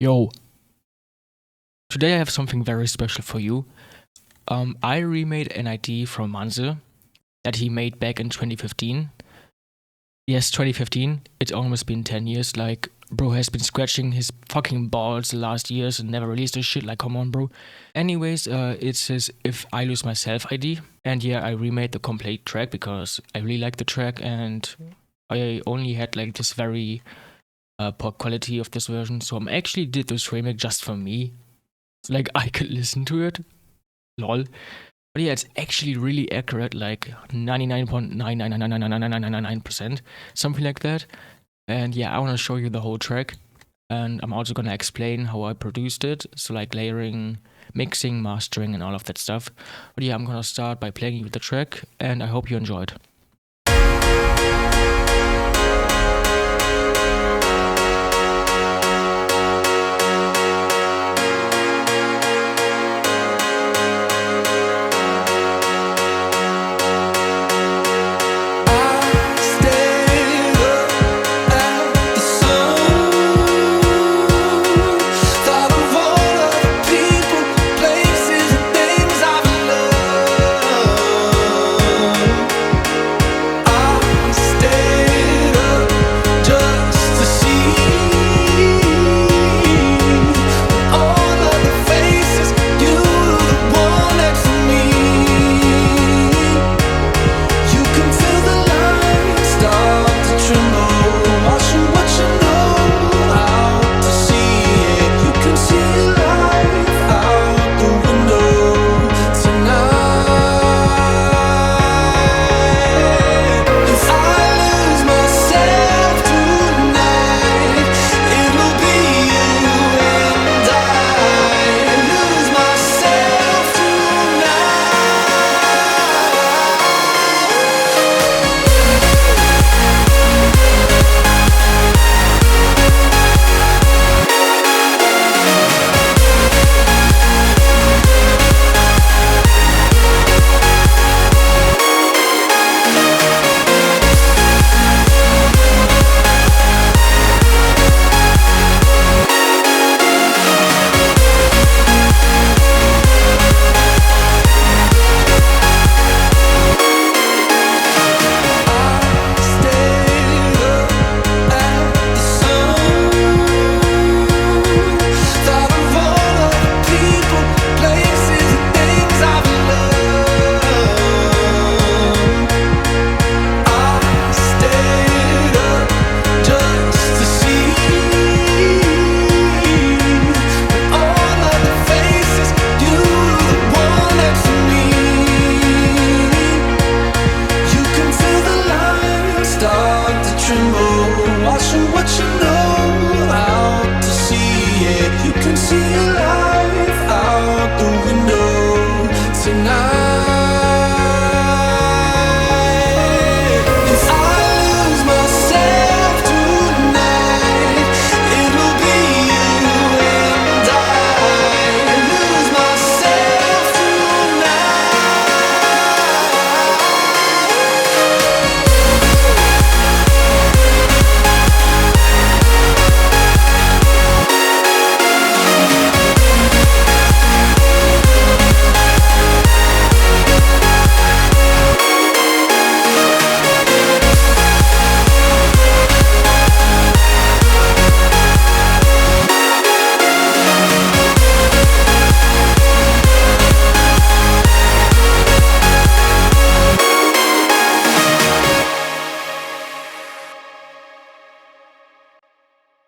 Yo, today I have something very special for you. I remade an ID from Manse that he made back in 2015. Yes, 2015. It's almost been 10 years. Like, bro has been scratching his fucking balls the last years and never released this shit. Like, come on, bro. Anyways, it says If I Lose Myself ID. And yeah, I remade the complete track because I really like the track and I only had like this very poor quality of this version. So I actually did this remake just for me. Like, I could listen to it. Lol. But yeah, it's actually really accurate, like 99.999999999%, something like that. And yeah, I want to show you the whole track. And I'm also going to explain how I produced it. So, like layering, mixing, mastering, and all of that stuff. But yeah, I'm going to start by playing you the track, and I hope you enjoyed.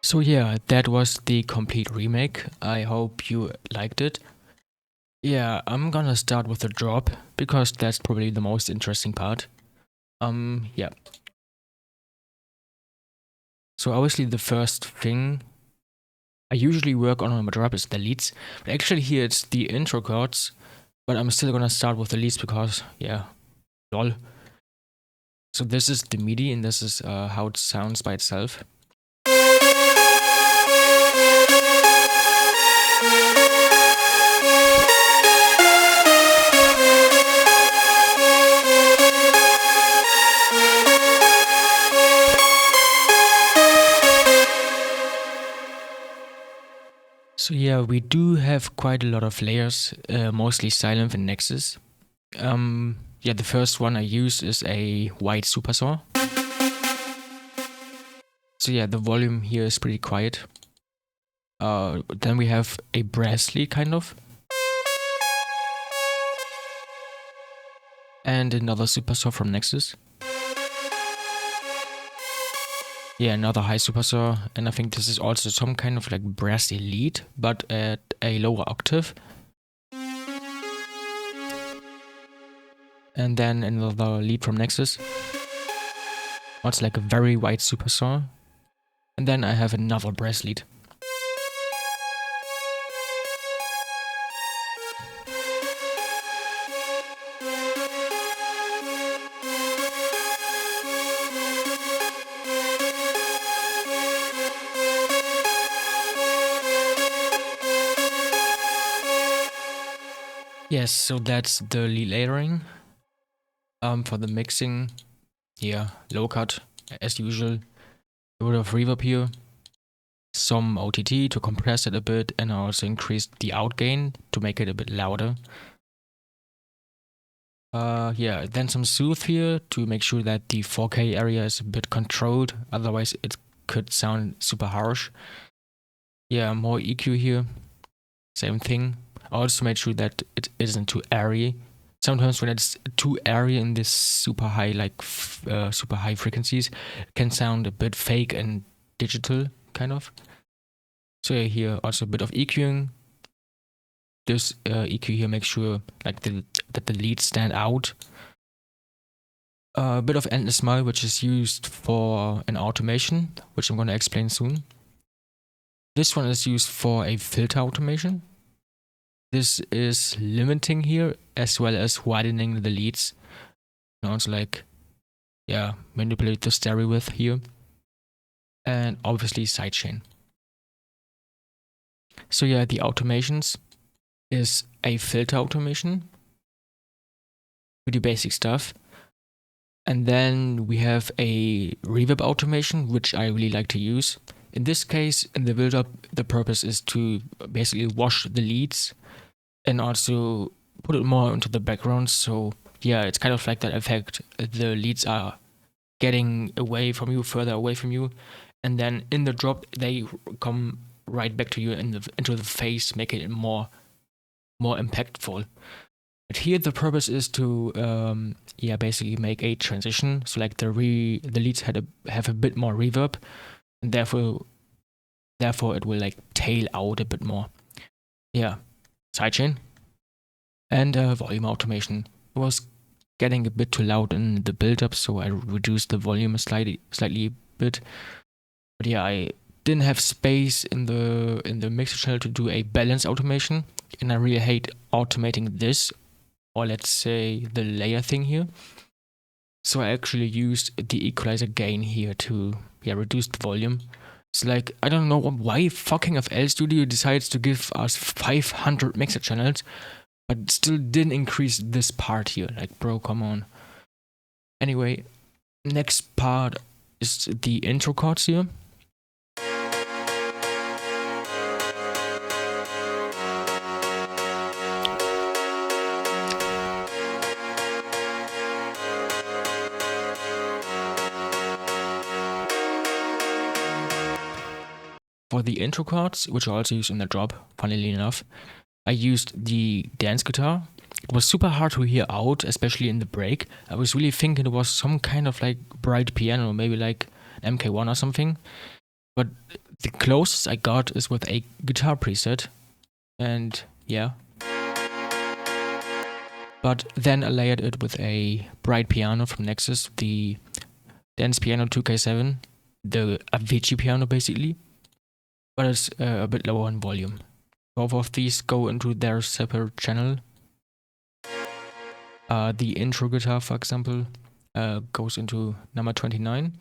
So yeah, that was the complete remake. I hope you liked it. Yeah, I'm gonna start with the drop because that's probably the most interesting part. Yeah. So obviously the first thing I usually work on my drop is the leads. But actually here it's the intro chords, but I'm still gonna start with the leads because yeah, lol. So this is the MIDI and this is how it sounds by itself. So yeah, we do have quite a lot of layers, mostly silent and Nexus. Yeah, the first one I use is a white supersaw. So yeah, the volume here is pretty quiet. Then we have a brass lead kind of. And another supersaw from Nexus. Yeah, another high supersaw, and I think this is also some kind of like brass elite, but at a lower octave. And then another lead from Nexus. It's like a very white supersaw. And then I have another brass lead. Yes, so that's the lead layering. For the mixing, yeah, low cut as usual. A bit of reverb here, some OTT to compress it a bit, and I also increased the outgain to make it a bit louder. Yeah, then some soothe here to make sure that the 4K area is a bit controlled, otherwise it could sound super harsh. Yeah, more EQ here, same thing. I also made sure that it isn't too airy. Sometimes when it's too airy in this super high, like super high frequencies, it can sound a bit fake and digital, kind of. So yeah, here also a bit of EQing. This EQ here makes sure like that the leads stand out. A bit of endless smile, which is used for an automation, which I'm going to explain soon. This one is used for a filter automation. This is limiting here as well as widening the leads. Now it's like, yeah, manipulate the stereo width here. And obviously sidechain. So yeah, the automations is a filter automation. Pretty basic stuff. And then we have a reverb automation, which I really like to use. In this case, in the build-up, the purpose is to basically wash the leads and also put it more into the background. So yeah, it's kind of like that effect. The leads are getting away from you, further away from you. And then in the drop, they come right back to you into the face, make it more impactful. But here the purpose is to yeah, basically make a transition. So like the leads have a bit more reverb, and therefore it will like tail out a bit more. Yeah, sidechain and volume automation. It was getting a bit too loud in the build-up, so I reduced the volume slightly a bit. But yeah, I didn't have space in the mixer channel to do a balance automation, and I really hate automating this, or let's say the layer thing here. So I actually used the equalizer gain here to reduce the volume. It's like, I don't know why fucking FL Studio decides to give us 500 mixer channels, but still didn't increase this part here. Like, bro, come on. Anyway, next part is the intro chords here. For the intro chords, which I also use in the drop, funnily enough, I used the dance guitar. It was super hard to hear out, especially in the break. I was really thinking it was some kind of like bright piano, maybe like an MK1 or something. But the closest I got is with a guitar preset. And yeah. But then I layered it with a bright piano from Nexus, the Dance Piano 2K7, the Avicii piano basically. But it's a bit lower in volume. Both of these go into their separate channel. The intro guitar, for example, goes into number 29.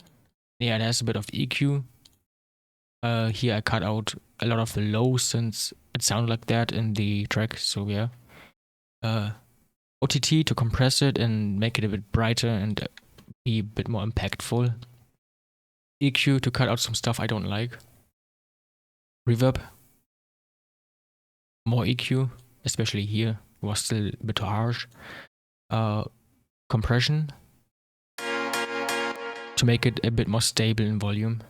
Yeah, it has a bit of EQ. Here I cut out a lot of the low since it sounded like that in the track, so yeah. OTT to compress it and make it a bit brighter and be a bit more impactful. EQ to cut out some stuff I don't like. Reverb more EQ, especially here, was still a bit harsh. Compression to make it a bit more stable in volume.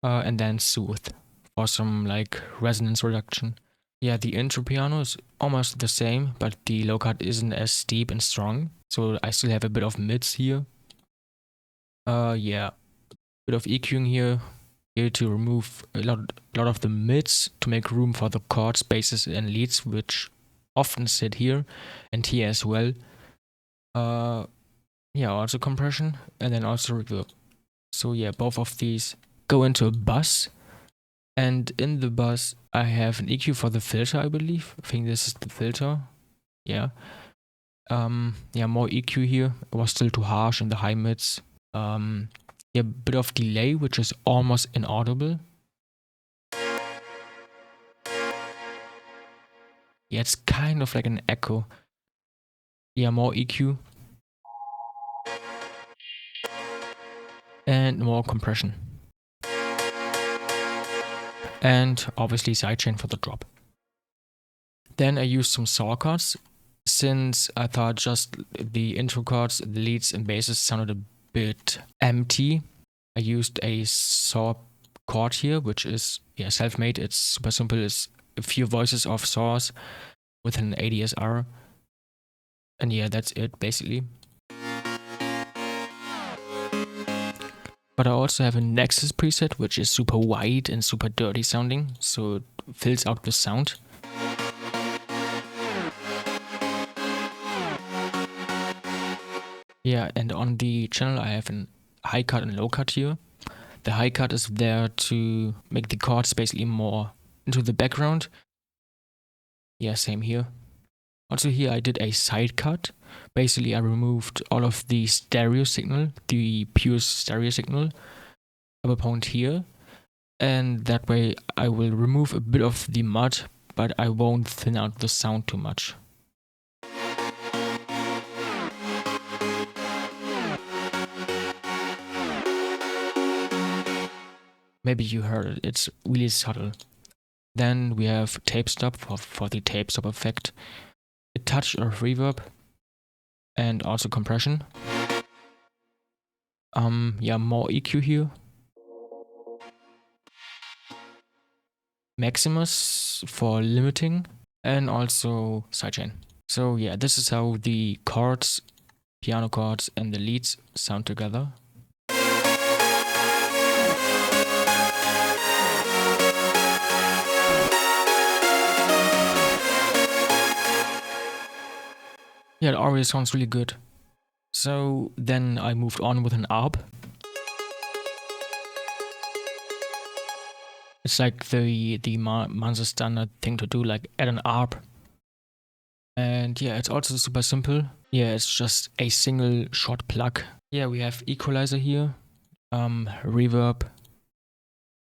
And then soothe for some like resonance reduction. Yeah, the intro piano is almost the same, but the low cut isn't as steep and strong, so I still have a bit of mids here. Yeah, bit of EQing here to remove a lot of the mids to make room for the chords, basses, and leads, which often sit here and here as well. Yeah, also compression and then also reverb. So yeah, both of these go into a bus, and in the bus I have an EQ for the filter, I believe. I think this is the filter. Yeah. Yeah, more EQ here. It was still too harsh in the high mids. Yeah, bit of delay, which is almost inaudible. Yeah, it's kind of like an echo. Yeah, more EQ. And more compression. And obviously sidechain for the drop. Then I used some saw chords, since I thought just the intro chords, the leads and basses sounded a bit empty. I used a saw chord here, which is self-made. It's super simple. It's a few voices of saws with an ADSR. And yeah, that's it basically. But I also have a Nexus preset, which is super wide and super dirty sounding, so it fills out the sound. Yeah, and on the channel I have a high cut and low cut here. The high cut is there to make the chords basically more into the background. Yeah, same here. Also here I did a side cut. Basically I removed all of the stereo signal, the pure stereo signal of a point here. And that way I will remove a bit of the mud, but I won't thin out the sound too much. Maybe you heard it, it's really subtle. Then we have tape stop for the tape stop effect. A touch of reverb and also compression. Yeah, more EQ here. Maximus for limiting and also sidechain. So yeah, this is how the chords, piano chords and the leads sound together. Yeah, it already sounds really good. So then I moved on with an ARP. It's like the Manse standard thing to do, like add an ARP. And yeah, it's also super simple. Yeah, it's just a single short plug. Yeah, we have equalizer here, reverb,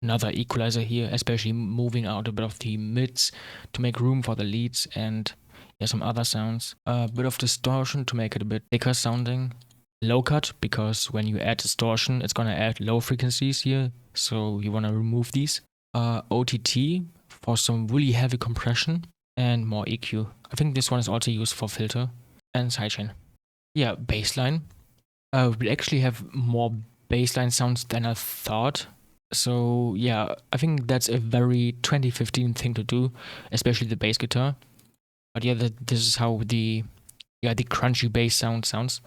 another equalizer here, especially moving out a bit of the mids to make room for the leads, and yeah, some other sounds. A bit of distortion to make it a bit thicker sounding. Low cut, because when you add distortion, it's gonna add low frequencies here, so you wanna remove these. OTT for some really heavy compression, and more EQ. I think this one is also used for filter and sidechain. Yeah, bassline. We actually have more bassline sounds than I thought. So yeah, I think that's a very 2015 thing to do, especially the bass guitar. But yeah, this is how the crunchy bass sound sounds.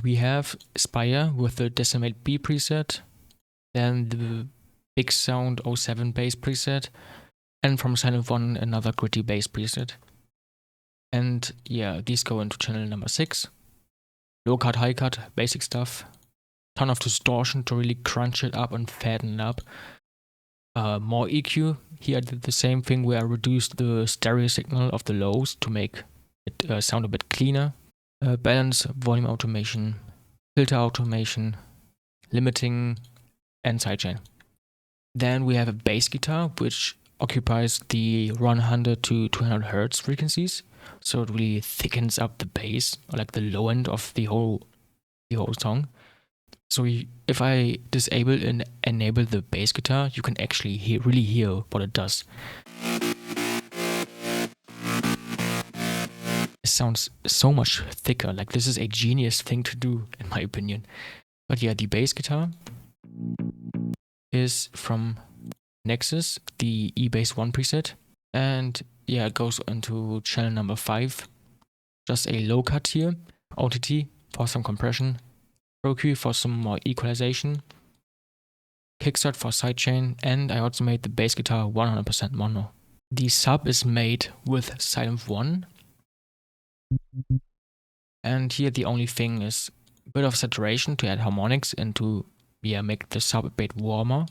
We have Spire with the Decimate B preset, then the Big Sound 07 bass preset, and from Silent One another gritty bass preset. And yeah, these go into channel number 6. Low cut, high cut, basic stuff. Ton of distortion to really crunch it up and fatten it up. More EQ. Here I did the same thing where I reduced the stereo signal of the lows to make it sound a bit cleaner. Balance, volume automation, filter automation, limiting, and sidechain. Then we have a bass guitar, which occupies the 100 to 200 hertz frequencies, so it really thickens up the bass, like the low end of the whole song. So if I disable and enable the bass guitar, you can actually really hear what it does. It sounds so much thicker. Like, this is a genius thing to do, in my opinion. But yeah, the bass guitar is from Nexus, the eBass 1 preset. And yeah, it goes into channel number 5. Just a low cut here, OTT for some compression, Pro Q for some more equalization, kickstart for sidechain, and I also made the bass guitar 100% mono. The sub is made with Silent 1. And here the only thing is a bit of saturation to add harmonics and to make the sub a bit warmer.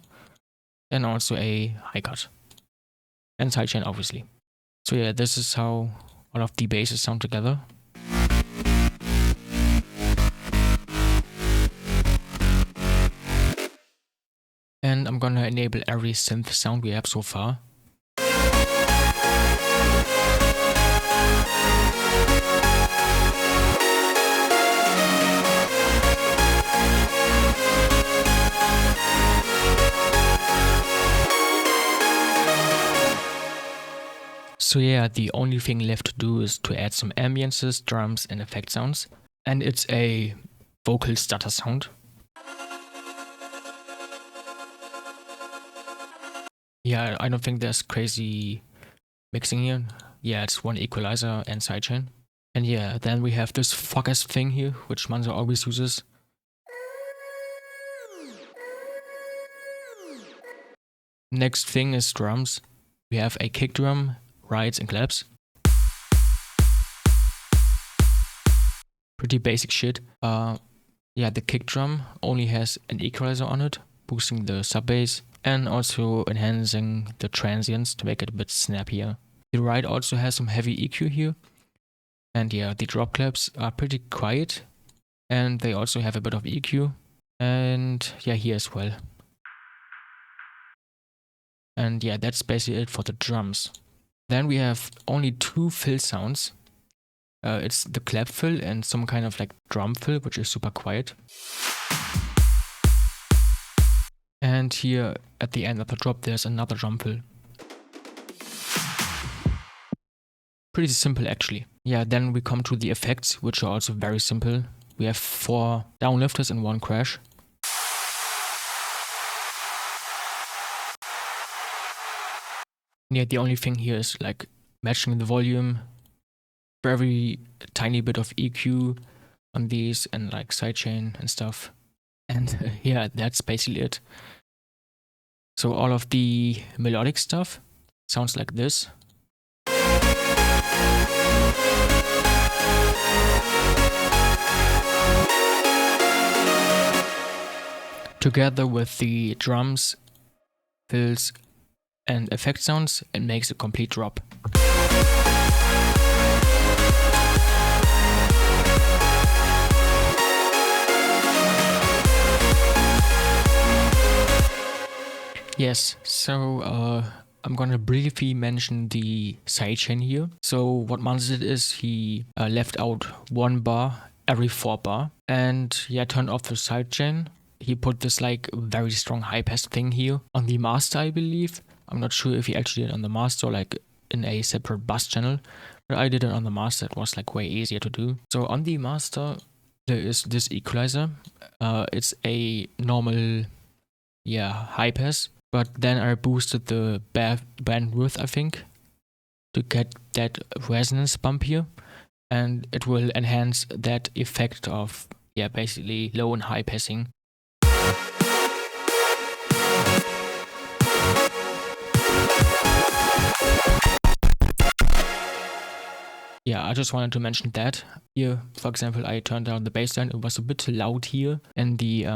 And also a high cut. And sidechain, obviously. So yeah, this is how all of the basses sound together. And I'm gonna enable every synth sound we have so far. So yeah, the only thing left to do is to add some ambiences, drums, and effect sounds. And it's a vocal stutter sound. Yeah, I don't think there's crazy mixing here. Yeah, it's one equalizer and sidechain. And yeah, then we have this fuck-ass thing here, which Manse always uses. Next thing is drums. We have a kick drum, rides and claps. Pretty basic shit. Yeah, the kick drum only has an equalizer on it, boosting the sub bass and also enhancing the transients to make it a bit snappier. The ride also has some heavy EQ here. And yeah, the drop claps are pretty quiet and they also have a bit of EQ. And yeah, here as well. And yeah, that's basically it for the drums. Then we have only 2 fill sounds. It's the clap fill and some kind of like drum fill, which is super quiet. And here at the end of the drop, there's another drum fill. Pretty simple actually. Yeah, then we come to the effects, which are also very simple. We have 4 downlifters and 1 crash. Yeah, the only thing here is like matching the volume, very tiny bit of EQ on these and like sidechain and stuff. And yeah, that's basically it. So all of the melodic stuff sounds like this. Together with the drums, fills, and effect sounds, it makes a complete drop. Yes, so I'm gonna briefly mention the sidechain here. So what Manse did is he left out 1 bar every 4 bar and yeah, turned off the sidechain. He put this like very strong high pass thing here on the master, I believe. I'm not sure if he actually did it on the master or like in a separate bus channel, but I did it on the master. It was like way easier to do. So on the master, there is this equalizer. It's a normal, high pass, but then I boosted the bandwidth, I think, to get that resonance bump here, and it will enhance that effect of basically low and high passing. Yeah, I just wanted to mention that. Here, for example, I turned down the bassline. It was a bit loud here in the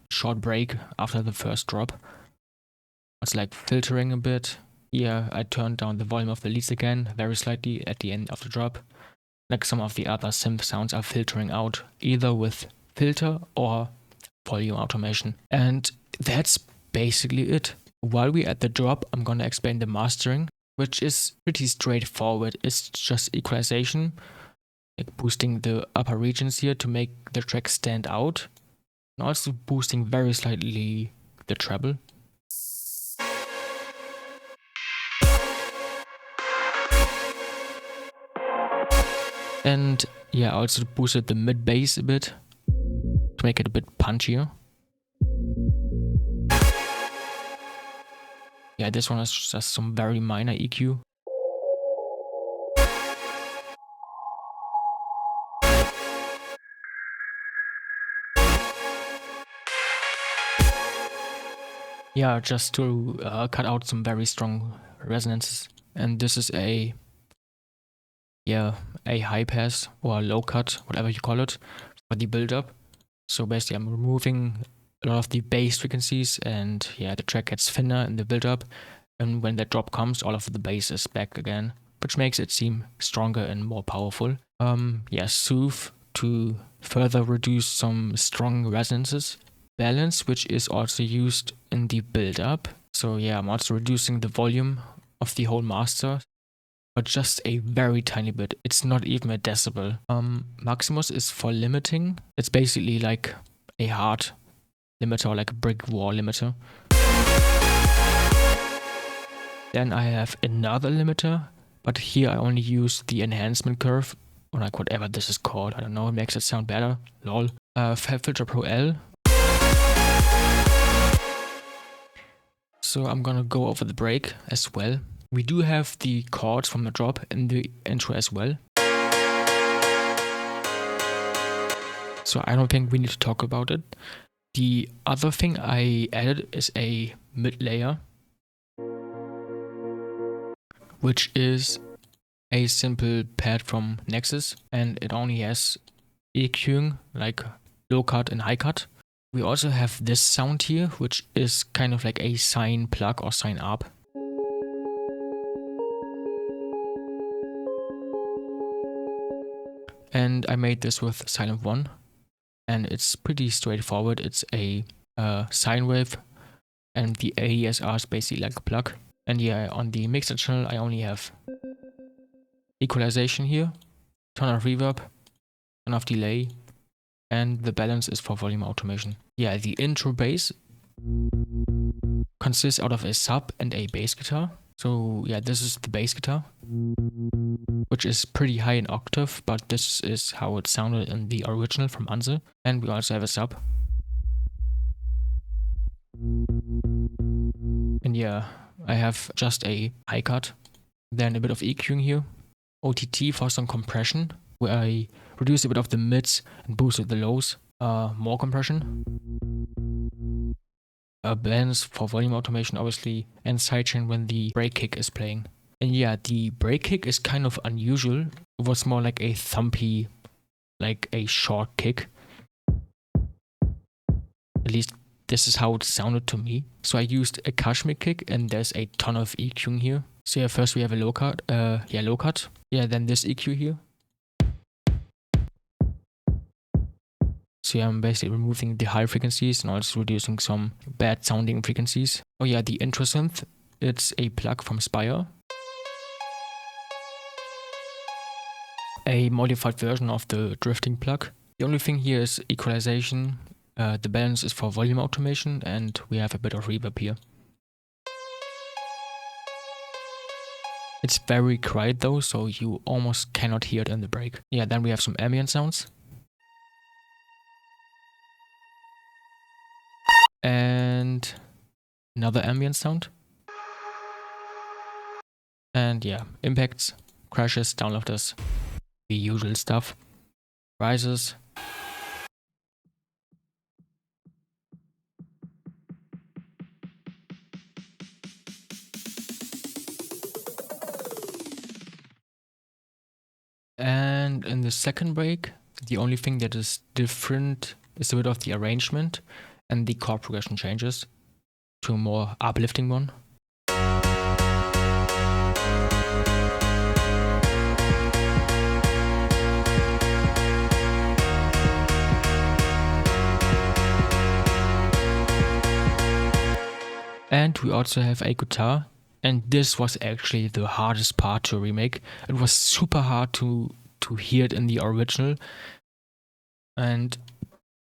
short break after the first drop. It's like filtering a bit. Here, I turned down the volume of the leads again, very slightly at the end of the drop. Like some of the other synth sounds are filtering out, either with filter or volume automation. And that's basically it. While we're at the drop, I'm gonna explain the mastering, which is pretty straightforward. It's just equalization, like boosting the upper regions here to make the track stand out. and also boosting very slightly the treble. And yeah, I also boosted the mid bass a bit to make it a bit punchier. Yeah, this one has just some very minor EQ. Yeah, just to cut out some very strong resonances. And this is a high pass or a low cut, whatever you call it, for the build up. So basically I'm removing a lot of the bass frequencies, and yeah, the track gets thinner in the build up, and when that drop comes, all of the bass is back again, which makes it seem stronger and more powerful. Soothe to further reduce some strong resonances. Balance, which is also used in the build up. So yeah, I'm also reducing the volume of the whole master, but just a very tiny bit. It's not even a decibel. Maximus is for limiting. It's basically like a hard limiter, or like a brick wall limiter. Then I have another limiter, but here I only use the enhancement curve, or like whatever this is called. I don't know, it makes it sound better. Lol. Fab Filter Pro L. So I'm gonna go over the break as well. We do have the chords from the drop in the intro as well. So I don't think we need to talk about it. The other thing I added is a mid layer, which is a simple pad from Nexus, and it only has EQing, like low cut and high cut. We also have this sound here, which is kind of like a sine plug or sine arp. And I made this with Silent 1, and it's pretty straightforward. It's a sine wave, and the ADSR is basically like a plug. And yeah, on the mixer channel I only have equalization here, ton of reverb, ton of delay, and the balance is for volume automation. Yeah, the intro bass consists out of a sub and a bass guitar. So yeah, this is the bass guitar, which is pretty high in octave, but this is how it sounded in the original from Manse. And we also have a sub. And yeah, I have just a high cut, then a bit of EQing here, OTT for some compression, where I reduce a bit of the mids and boosted the lows, more compression, a balance for volume automation obviously, and sidechain when the break kick is playing. And yeah, the break kick is kind of unusual. It was more like a thumpy, like a short kick. At least this is how it sounded to me. So I used a Kashmir kick, and there's a ton of EQing here. So yeah, first we have a low cut. Low cut. Yeah, then this EQ here. So yeah, I'm basically removing the high frequencies and also reducing some bad sounding frequencies. Oh yeah, the intro synth. It's a plug from Spire. A modified version of the drifting plug. The only thing here is equalization. The balance is for volume automation, and we have a bit of reverb here. It's very quiet though, so you almost cannot hear it in the break. Yeah, then we have some ambient sounds. And another ambient sound. And yeah, impacts, crashes, downloaders, the usual stuff. Rises. And in the second break, the only thing that is different is a bit of the arrangement, and the chord progression changes to a more uplifting one. And we also have a guitar, and this was actually the hardest part to remake. It was super hard to hear it in the original. And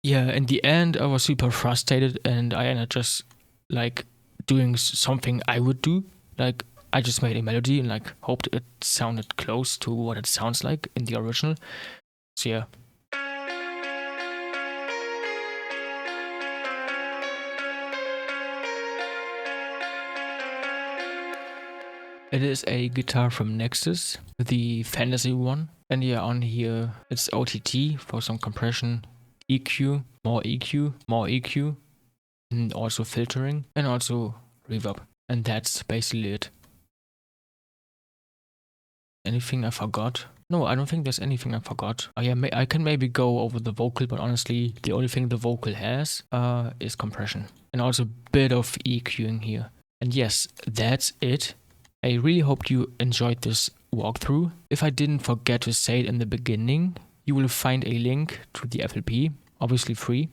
yeah, in the end, I was super frustrated, and I ended just like doing something I would do. Like I just made a melody and like hoped it sounded close to what it sounds like in the original. So yeah. It is a guitar from Nexus, the fantasy one. And yeah, on here it's OTT for some compression, EQ, more EQ, more EQ, and also filtering, and also reverb. And that's basically it. Anything I forgot? No, I don't think there's anything I forgot. Oh yeah, I can maybe go over the vocal, but honestly, the only thing the vocal has is compression. And also a bit of EQing here. And yes, that's it. I really hope you enjoyed this walkthrough. If I didn't forget to say it in the beginning, you will find a link to the FLP, obviously free.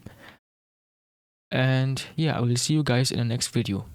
And yeah, I will see you guys in the next video.